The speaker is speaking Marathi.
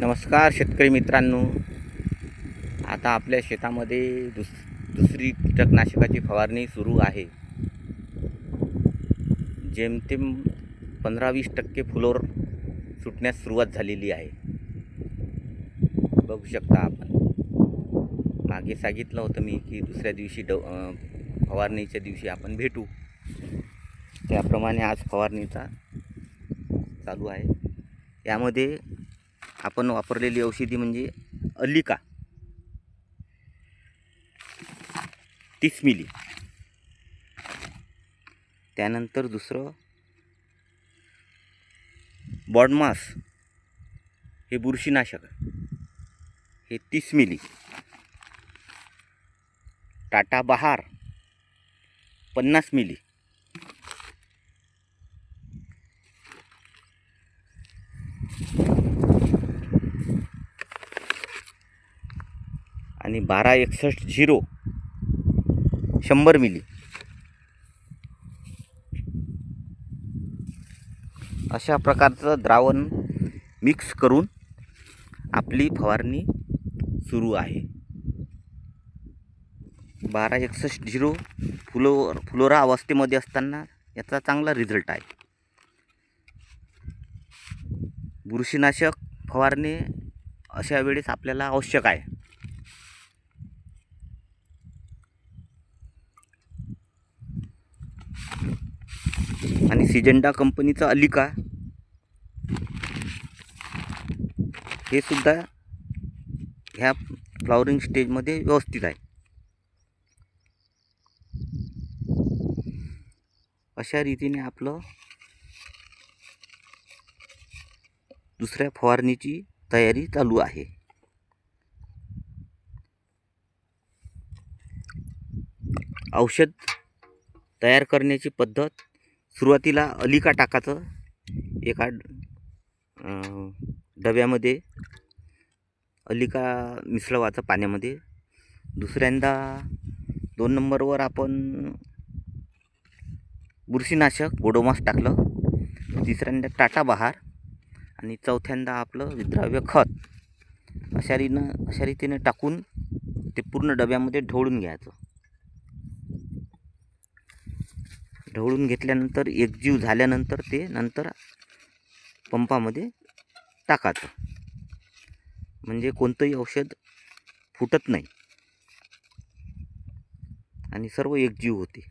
नमस्कार शेतकरी मित्रांनो. आता आपल्या शेतामध्ये दुसरी कीटकनाशकाची फवारणी सुरू आहे. जेमतेम 15-20% फुलोर सुटण्यास सुरुवात झालेली आहे. बघू शकता आपण. मागे सांगितलं होतं मी की दुसऱ्या दिवशी फवारणीच्या दिवशी आपण भेटू. त्याप्रमाणे आज फवारणीचा चालू आहे. यामध्ये आपण वापरलेली औषधी म्हणजे अलिका 30 मिली, त्यानंतर दुसरं बॉडमास हे बुरशीनाशक हे 30 मिली, टाटा बहार 50 मिली, आणि 1261-0 100 मिली अशा प्रकारचं द्रावण मिक्स करून आपली फवारणी सुरू आहे. 1261-0 फुलोरा अवस्थेमध्ये असताना याचा चांगला रिझल्ट आहे. बुरशीनाशक फवारणी अशा वेळेस आपल्याला आवश्यक आहे. आणि सिजेंडा कंपनीचा अलिका हे सुद्धा ह्या फ्लॉवरिंग स्टेजमध्ये व्यवस्थित आहे. अशा रीतीने आपलं दुसऱ्या फवारणीची तयारी चालू आहे. औषध तयार करण्याची पद्धत, सुरुवातीला अलिका टाकायचं एका डब्यामध्ये, अलिका मिसळवायचं पाण्यामध्ये. दुसऱ्यांदा 2 नंबरवर आपण बुरशीनाशक ओडोमॉस टाकलं. तिसऱ्यांदा टाटा बहार आणि चौथ्यांदा आपलं विद्राव्य खत. अशा रीतीने टाकून ते पूर्ण डब्यामध्ये ढवळून घ्यायचं. ढवळून घेतल्यानंतर एकजीव झाल्यानंतर ते नंतर पंपामध्ये टाकायचं. म्हणजे कोणतंही औषध फुटत नाही आणि सर्व एकजीव होते.